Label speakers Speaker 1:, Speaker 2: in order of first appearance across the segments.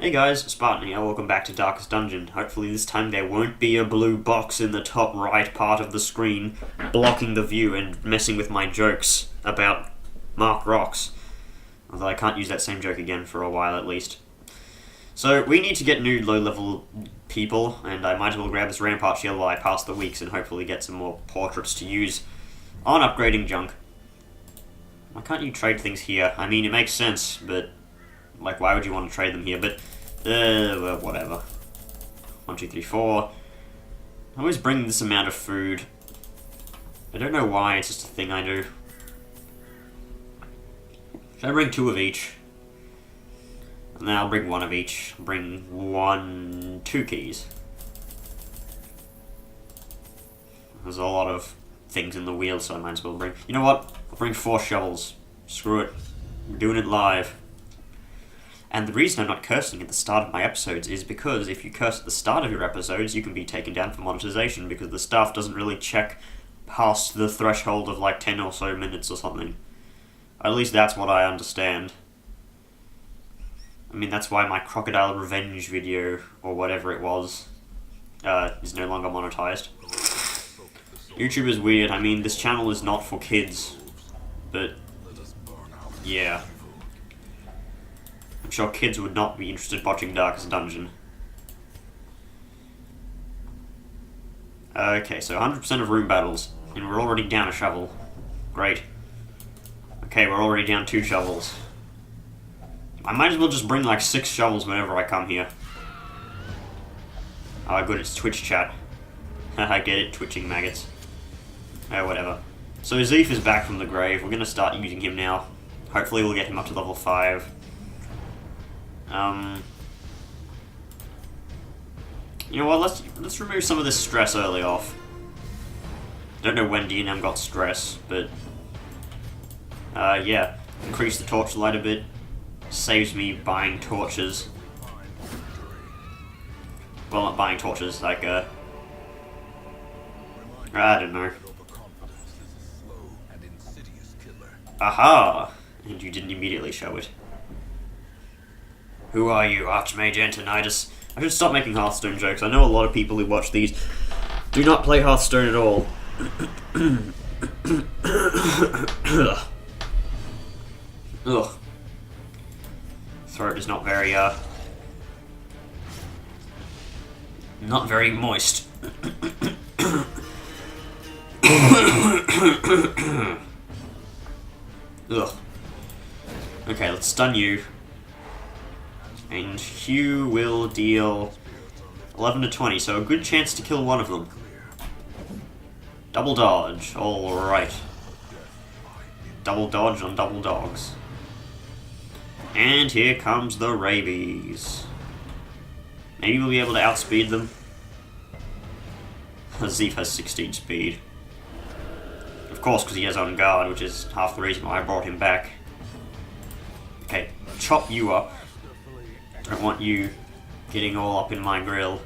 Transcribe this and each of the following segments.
Speaker 1: Hey guys, Spartan here, welcome back to Darkest Dungeon. Hopefully this time there won't be a blue box in the top right part of the screen blocking the view and messing with my jokes about Mark Rocks. Although I can't use that same joke again for a while at least. So we need to get new low-level people, and I might as well grab this Rampart Shield while I pass the weeks and hopefully get some more portraits to use on upgrading junk. Why can't you trade things here? I mean, it makes sense, but like, why would you want to trade them here? But, well, whatever. 1, 2, 3, 4. I always bring this amount of food. I don't know why, it's just a thing I do. Should I bring 2 of each? And then I'll bring 1 of each. Bring 2 keys. There's a lot of things in the wheel, so I might as well bring... You know what? I'll bring 4 shovels. Screw it. I'm doing it live. And the reason I'm not cursing at the start of my episodes is because if you curse at the start of your episodes, you can be taken down for monetization because the staff doesn't really check past the threshold of like 10 or so minutes or something. At least that's what I understand. I mean, that's why my Crocodile Revenge video, or whatever it was, is no longer monetized. YouTube is weird. I mean, this channel is not for kids, but yeah. I'm sure kids would not be interested in watching Darkest Dungeon. Okay, so 100% of room battles, and we're already down a shovel. Great. Okay, we're already down 2 shovels. I might as well just bring like 6 shovels whenever I come here. Oh, good, it's Twitch chat. I get it, twitching maggots. Oh, whatever. So Zeef is back from the grave. We're gonna start using him now. Hopefully we'll get him up to level 5. You know what, let's remove some of this stress early off. Don't know when D&M got stress, but yeah, increase the torchlight a bit, saves me buying torches. Well, not buying torches, like, I don't know. Aha! And you didn't immediately show it. Who are you, Archmage Antonidas? I should stop making Hearthstone jokes. I know a lot of people who watch these do not play Hearthstone at all. Ugh. Throat is not very, not very moist. Ugh. Okay, let's stun you. And Hugh will deal 11 to 20, so a good chance to kill one of them. Double dodge, alright. Double dodge on double dogs. And here comes the rabies. Maybe we'll be able to outspeed them. Zeef has 16 speed. Of course, because he has on guard, which is half the reason why I brought him back. Okay, chop you up. Don't want you getting all up in my grill.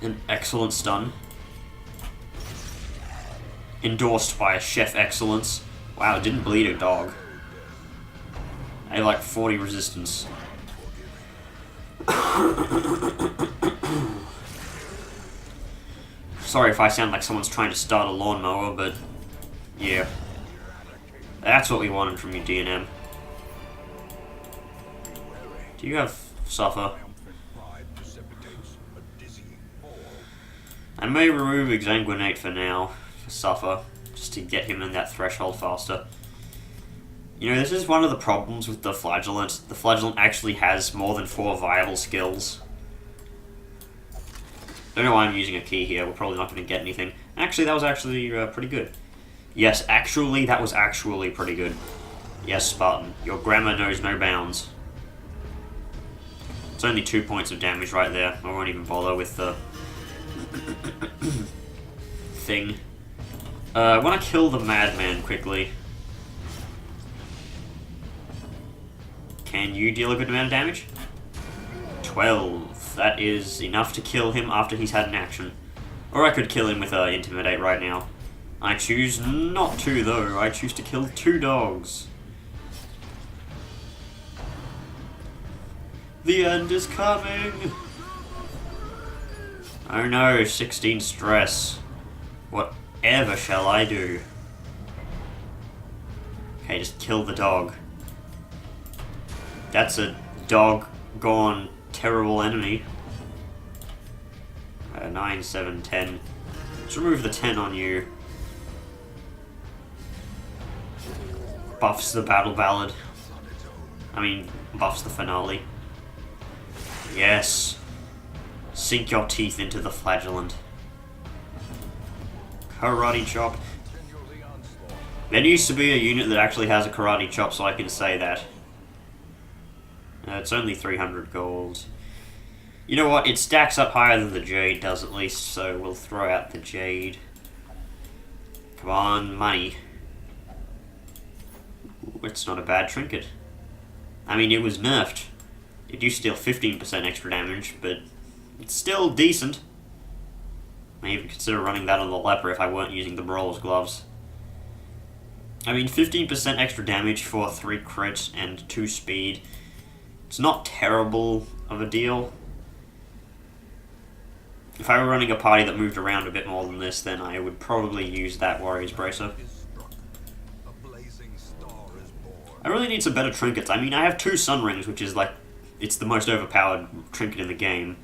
Speaker 1: An excellent stun. Endorsed by Chef Excellence. Wow, it didn't bleed a dog. I like 40 resistance. Sorry if I sound like someone's trying to start a lawnmower, but yeah. That's what we wanted from you, D&M. Do you have Suffer? I may remove Exsanguinate for now, for Suffer, just to get him in that threshold faster. You know, this is one of the problems with the Flagellant. The Flagellant actually has more than 4 viable skills. Don't know why I'm using a key here, we're probably not going to get anything. Actually, that was actually pretty good. Yes, actually, that was actually pretty good. Yes, Spartan, your grammar knows no bounds. It's only 2 points of damage right there. I won't even bother with the thing. I want to kill the Madman quickly. Can you deal a good amount of damage? 12. That is enough to kill him after he's had an action. Or I could kill him with Intimidate right now. I choose not to, though. I choose to kill 2 dogs. The end is coming! Oh no, 16 stress. Whatever shall I do? Okay, just kill the dog. That's a dog-gone terrible enemy. 9, 7, 10. Let's remove the 10 on you. Buffs the battle ballad. I mean, buffs the finale. Yes. Sink your teeth into the flagellant. Karate chop. There used to be a unit that actually has a karate chop, so I can say that. It's only 300 gold. You know what? It stacks up higher than the jade does at least, so we'll throw out the jade. Come on, money. Ooh, it's not a bad trinket. I mean, it was nerfed. It used to deal 15% extra damage, but it's still decent. I may even consider running that on the leper if I weren't using the brawler's gloves. I mean, 15% extra damage for 3 crits and 2 speed. It's not terrible of a deal. If I were running a party that moved around a bit more than this, then I would probably use that Warrior's Bracer. I really need some better trinkets. I mean, I have 2 Sun Rings, which is like, it's the most overpowered trinket in the game.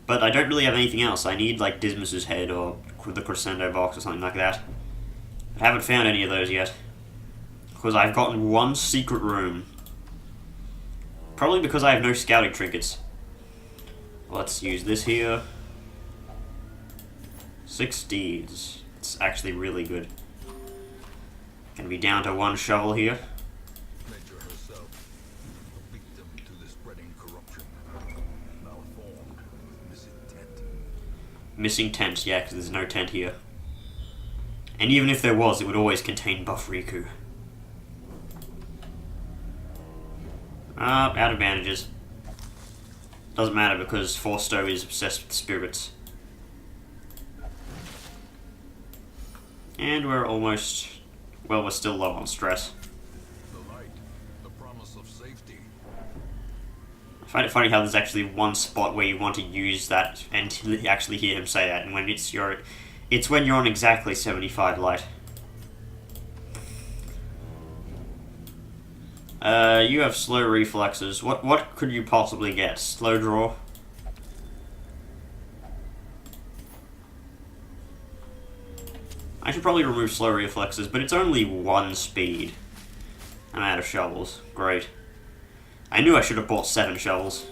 Speaker 1: But I don't really have anything else. I need like Dismas's head or the Crescendo box or something like that. I haven't found any of those yet. Because I've gotten 1 secret room. Probably because I have no scouting trinkets. Let's use this here. 6 deeds. It's actually really good. Gonna be down to 1 shovel here.
Speaker 2: Nature herself, a victim to the spreading corruption. Malformed, missing tent.
Speaker 1: Missing tent, yeah, because there's no tent here. And even if there was, it would always contain buff Riku. Out of bandages. Doesn't matter because Forsto is obsessed with spirits. And we're almost... well, we're still low on stress.
Speaker 2: The light, the promise of safety.
Speaker 1: I find it funny how there's actually one spot where you want to use that and actually hear him say that, and when it's when you're on exactly 75 light. You have slow reflexes. What could you possibly get? Slow draw? I should probably remove slow reflexes, but it's only 1 speed. I'm out of shovels. Great. I knew I should have bought 7 shovels.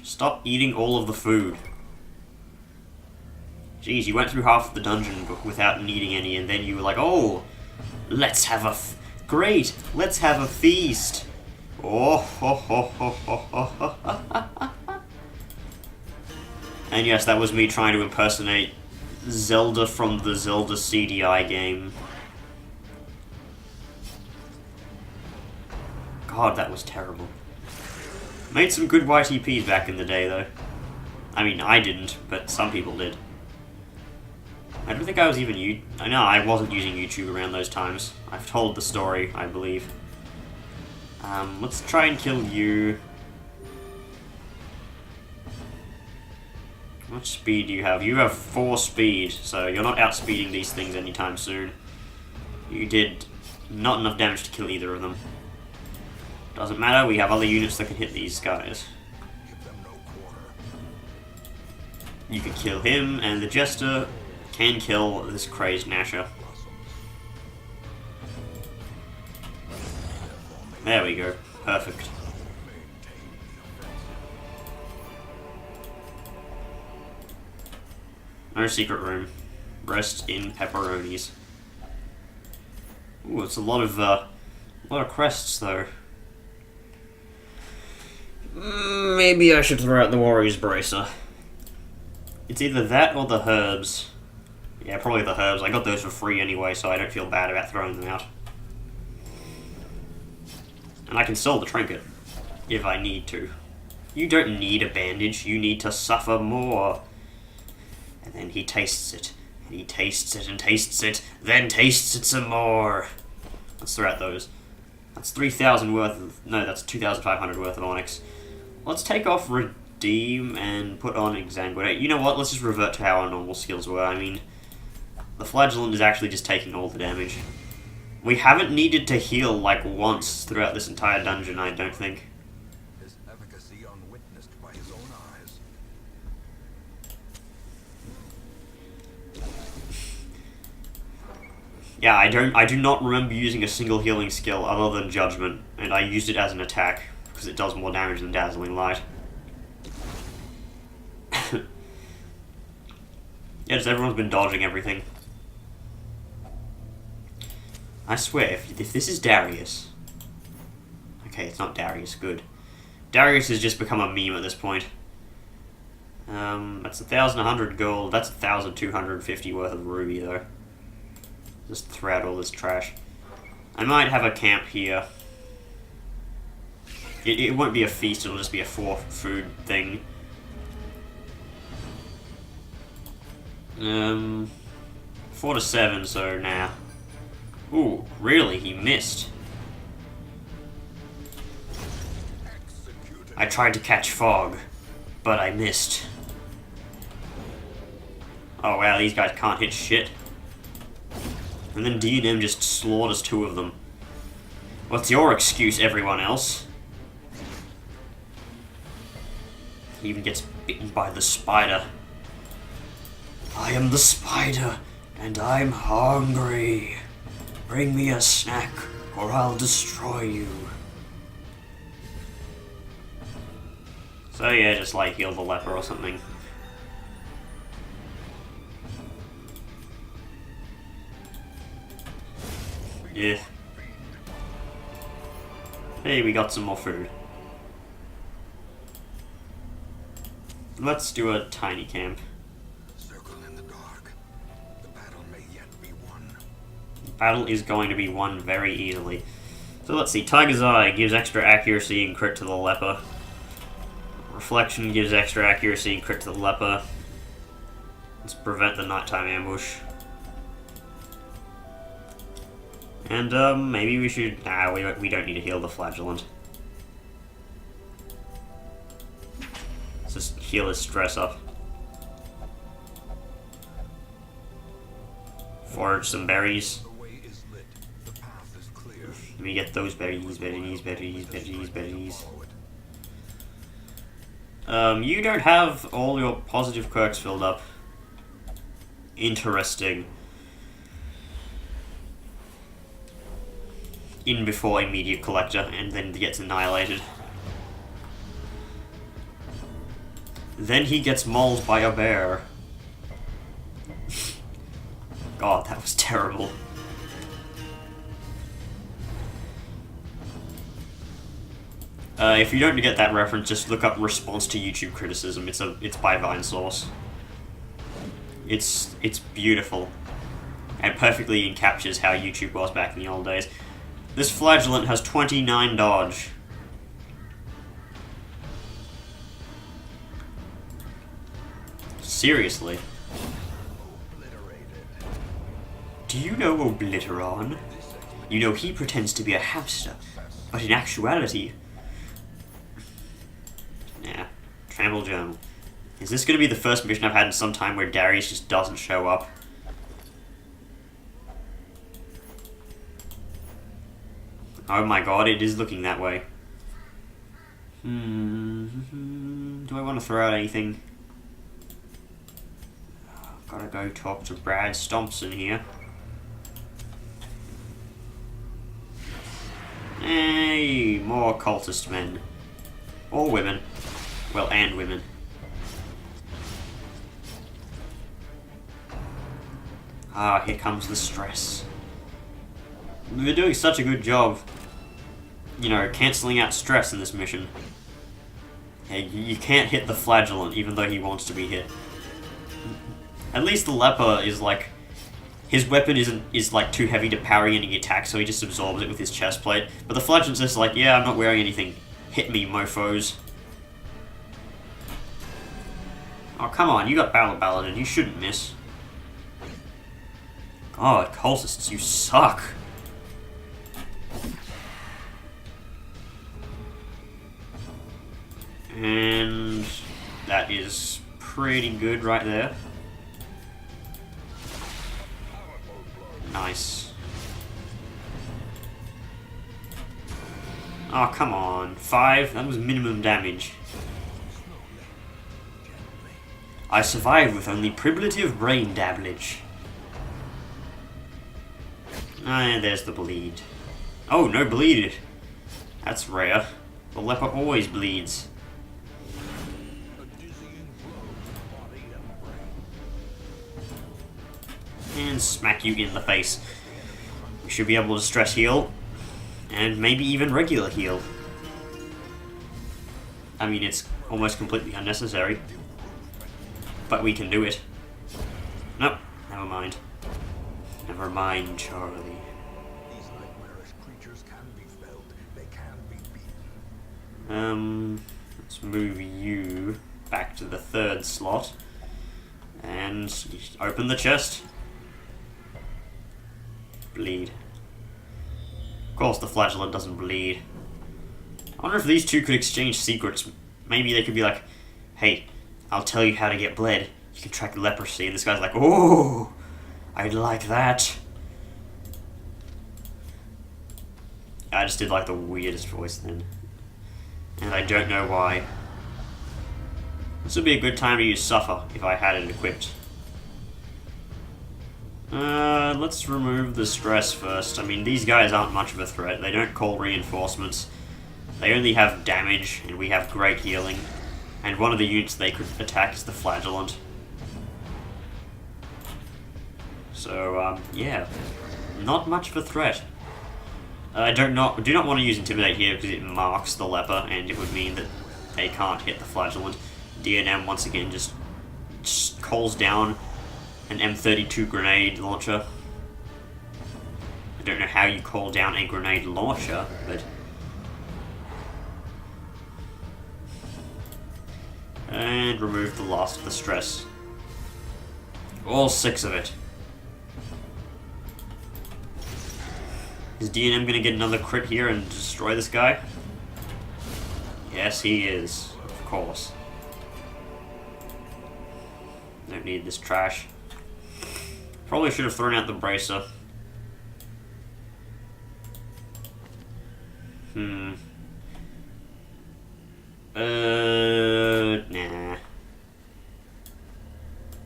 Speaker 1: Stop eating all of the food. Jeez, you went through half of the dungeon without needing any, and then you were like, oh, let's have a... great, let's have a feast. Oh, ho, ho, ho, ho, ho, ho. And yes, that was me trying to impersonate Zelda from the Zelda CDI game. God, that was terrible. Made some good YTPs back in the day, though. I mean, I didn't, but some people did. I don't think I was even I know I wasn't using YouTube around those times. I've told the story, I believe. Let's try and kill you. How much speed do you have? You have 4 speed, so you're not outspeeding these things anytime soon. You did not enough damage to kill either of them. Doesn't matter, we have other units that can hit these guys. You can kill him, and the Jester can kill this crazed Nasher. There we go. Perfect. No secret room. Rest in pepperonis. Ooh, it's a lot of crests though. Maybe I should throw out the Warrior's Bracer. It's either that or the herbs. Yeah, probably the herbs. I got those for free anyway, so I don't feel bad about throwing them out. And I can sell the trinket, if I need to. You don't need a bandage, you need to suffer more. And then he tastes it, and he tastes it, and tastes it, then tastes it some more. Let's throw out those. That's 3,000 worth of... No, that's 2,500 worth of Onyx. Let's take off Redeem and put on Exsanguinate. You know what? Let's just revert to how our normal skills were. I mean, the Flagellant is actually just taking all the damage. We haven't needed to heal, like, once throughout this entire dungeon, I don't think.
Speaker 2: His efficacy unwitnessed by his own eyes.
Speaker 1: Yeah, I do not remember using a single healing skill other than Judgment, and I used it as an attack, because it does more damage than Dazzling Light. Yeah, just everyone's been dodging everything. I swear, if this is Darius... Okay, it's not Darius, good. Darius has just become a meme at this point. That's 1,100 gold, that's 1,250 worth of ruby, though. Just throw out all this trash. I might have a camp here. It won't be a feast, it'll just be a food thing. 4 to 7, so nah. Ooh, really? He missed. I tried to catch fog, but I missed. Oh wow, these guys can't hit shit. And then D&M just slaughters 2 of them. What's your excuse, everyone else? He even gets bitten by the spider. I am the spider, and I'm hungry. Bring me a snack, or I'll destroy you. So yeah, just like heal the leper or something. Yeah. Hey, we got some more food. Let's do a tiny camp.
Speaker 2: Circle in the dark. The battle may yet be won.
Speaker 1: The battle is going to be won very easily. So let's see. Tiger's Eye gives extra accuracy and crit to the leper. Reflection gives extra accuracy and crit to the leper. Let's prevent the nighttime ambush. And maybe we should... Nah, we don't need to heal the Flagellant. Let's just heal his stress up. Forage some berries.
Speaker 2: The way is lit. The path is clear.
Speaker 1: Let me get those berries. You don't have all your positive quirks filled up. Interesting. In before immediate collector, and then gets annihilated. Then he gets mauled by a bear. God, that was terrible. If you don't get that reference, just look up response to YouTube criticism. It's by Vinesource. It's beautiful, and perfectly encaptures how YouTube was back in the old days. This Flagellant has 29 dodge. Seriously. Do you know Obliteron? You know he pretends to be a hamster, but in actuality... Nah. Trample Journal. Is this going to be the first mission I've had in some time where Darius just doesn't show up? Oh my god, it is looking that way. Do I want to throw out anything? Gotta go talk to Brad Stompson here. Hey, more cultist men. Or women. Well, and women. Ah, here comes the stress. We're doing such a good job, you know, cancelling out stress in this mission. Hey, you can't hit the Flagellant, even though he wants to be hit. At least the leper is like... His weapon is like too heavy to parry any attack, so he just absorbs it with his chest plate. But the Flagellant's just like, yeah, I'm not wearing anything. Hit me, mofos. Oh, come on, you got Battle Paladin, you shouldn't miss. God, cultists, you suck. That is pretty good right there. Nice. Oh, come on. 5? That was minimum damage. I survived with only privative brain damage. And there's the bleed. Oh, no bleed. That's rare. The leper always bleeds. And smack you in the face. We should be able to stress heal. And maybe even regular heal. I mean, it's almost completely unnecessary. But we can do it. Nope, never mind. Never mind, Charlie.
Speaker 2: These nightmarish creatures can be felled. They can be beaten.
Speaker 1: Let's move you back to the 3rd slot. And open the chest. Bleed. Of course, the flagellant doesn't bleed. I wonder if these two could exchange secrets. Maybe they could be like, hey, I'll tell you how to get bled. You can track leprosy. And this guy's like, oh, I'd like that. I just did like the weirdest voice then. And I don't know why. This would be a good time to use Suffer if I had it equipped. Let's remove the stress first. I mean, these guys aren't much of a threat. They don't call reinforcements. They only have damage, and we have great healing. And one of the units they could attack is the flagellant. So, yeah. Not much of a threat. I do not want to use Intimidate here because it marks the leper, and it would mean that they can't hit the flagellant. DNM once again just calls down an M32 grenade launcher. I don't know how you call down a grenade launcher, but... And remove the last of the stress. All 6 of it. Is DNM gonna get another crit here and destroy this guy? Yes, he is. Of course. Don't need this trash. Probably should have thrown out the bracer. Nah.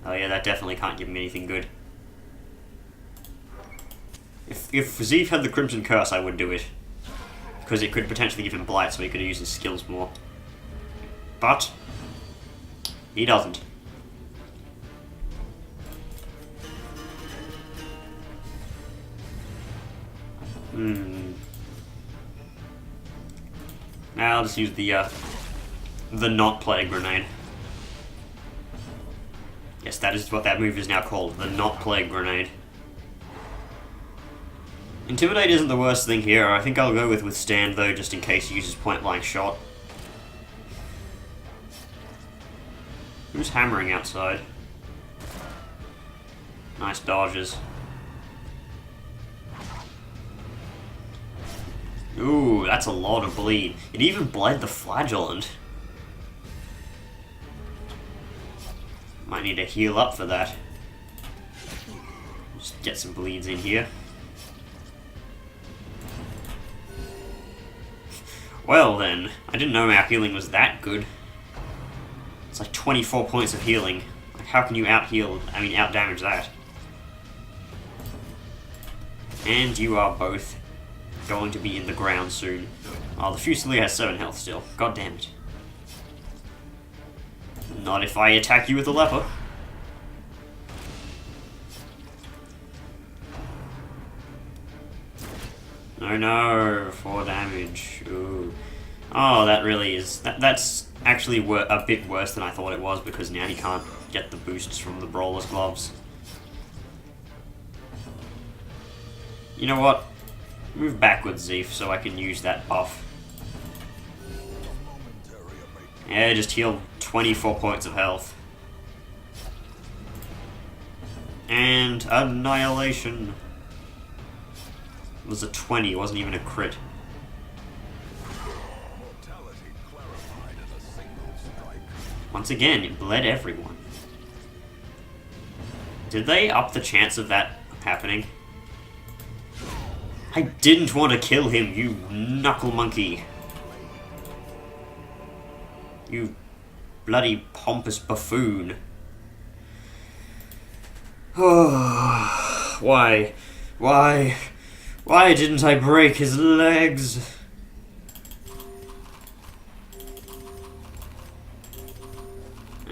Speaker 1: Oh yeah, that definitely can't give me anything good. If Zeef had the Crimson Curse, I would do it. Because it could potentially give him Blight, so he could use his skills more. But he doesn't. Now I'll just use the not plague grenade. Yes, that is what that move is now called, the not plague grenade. Intimidate isn't the worst thing here. I think I'll go with Withstand though, just in case he uses point blank shot. Who's hammering outside? Nice dodges. Ooh, that's a lot of bleed. It even bled the flagellant. Might need to heal up for that. Just get some bleeds in here. Well then, I didn't know our healing was that good. It's like 24 points of healing. Like, how can you out-damage that? And you are both going to be in the ground soon. Oh, the Fusilier has 7 health still. God damn it. Not if I attack you with a leper. Oh no, 4 damage. Ooh. Oh, that really is... That's actually a bit worse than I thought it was, because now he can't get the boosts from the Brawler's Gloves. You know what? Move backwards, Zeef, so I can use that buff. Yeah, just heal 24 points of health. And Annihilation. It was a 20, it wasn't even a crit. Once again, it bled everyone. Did they up the chance of that happening? I didn't want to kill him, you knuckle monkey. You bloody pompous buffoon. Oh, why didn't I break his legs?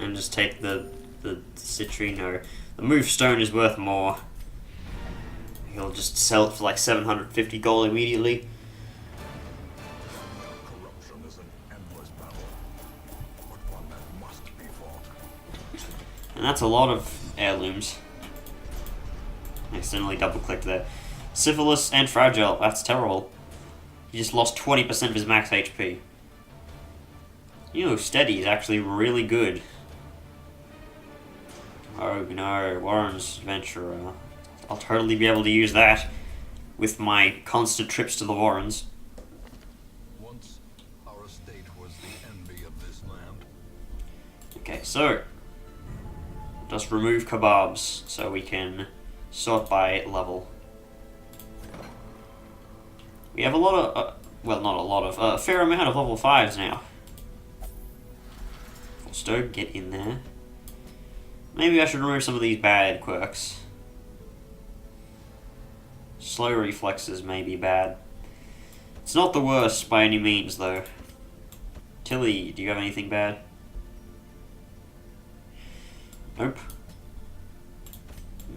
Speaker 1: And just take the citrino. The move stone is worth more. He'll just sell it for like 750 gold immediately.
Speaker 2: Corruption is an endless battle, but one that must be fought.
Speaker 1: And that's a lot of heirlooms. I accidentally double-clicked there. Syphilis and fragile. That's terrible. He just lost 20% of his max HP. You know, steady is actually really good. Oh no, Warren's Venturer. I'll totally be able to use that with my constant trips to the Warrens.
Speaker 2: Once our estate was the envy of this land.
Speaker 1: Okay, so just remove kebabs so we can sort by level. We have a lot of, well, not a lot of, a fair amount of level 5s now. Forstow, get in there. Maybe I should remove some of these bad quirks. Slow reflexes may be bad. It's not the worst by any means, though. Tilly, do you have anything bad? Nope.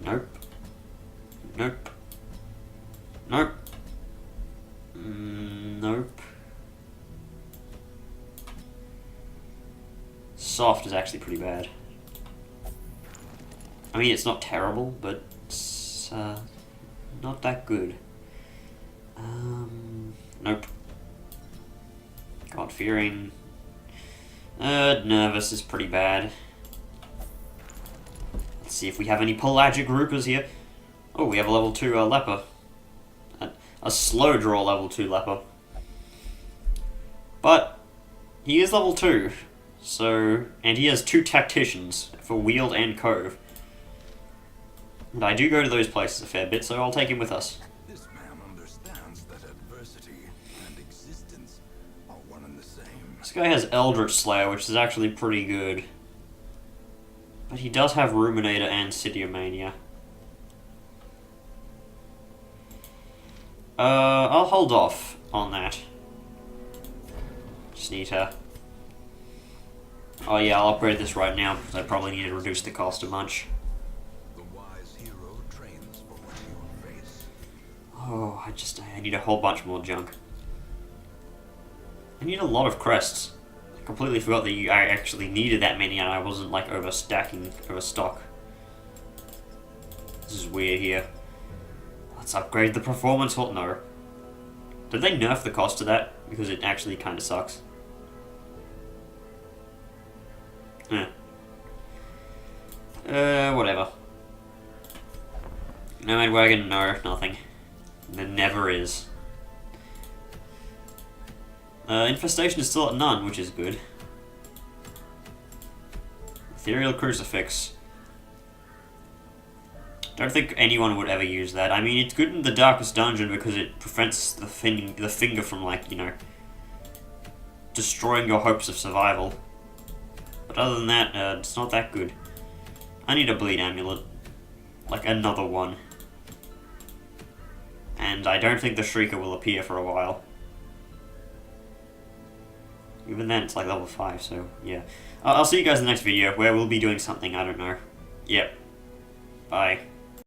Speaker 1: Nope. Nope. Nope. Nope. Soft is actually pretty bad. I mean, it's not terrible, but it's not that good. Nope. God-fearing. Nervous is pretty bad. Let's see if we have any pelagic groupers here. Oh, we have a level 2 leper. A slow draw level 2 leper. But he is level 2. So, and he has 2 tacticians for Weald and Cove. And I do go to those places a fair bit, so I'll take him with us.
Speaker 2: This man understands that adversity and existence are one and the same.
Speaker 1: This guy has Eldritch Slayer, which is actually pretty good. But he does have Ruminator and Sidiomania. I'll hold off on that. Just need to... Oh yeah, I'll upgrade this right now, because I probably need to reduce the cost a bunch.
Speaker 2: The wise hero trains for what he will face.
Speaker 1: Oh, I need a whole bunch more junk. I need a lot of crests. I completely forgot that I actually needed that many and I wasn't like overstock. This is weird here. Let's upgrade the performance. No. Did they nerf the cost of that? Because it actually kind of sucks. Whatever. Nomad Wagon, no, nothing. There never is. Infestation is still at none, which is good. Ethereal Crucifix. Don't think anyone would ever use that. I mean, it's good in the Darkest Dungeon because it prevents the finger from, like, you know, destroying your hopes of survival. But other than that, it's not that good. I need a Bleed Amulet. Like, another one. And I don't think the Shrieker will appear for a while. Even then, it's like level 5, so yeah. I'll see you guys in the next video, where we'll be doing something, I don't know. Yep. Bye.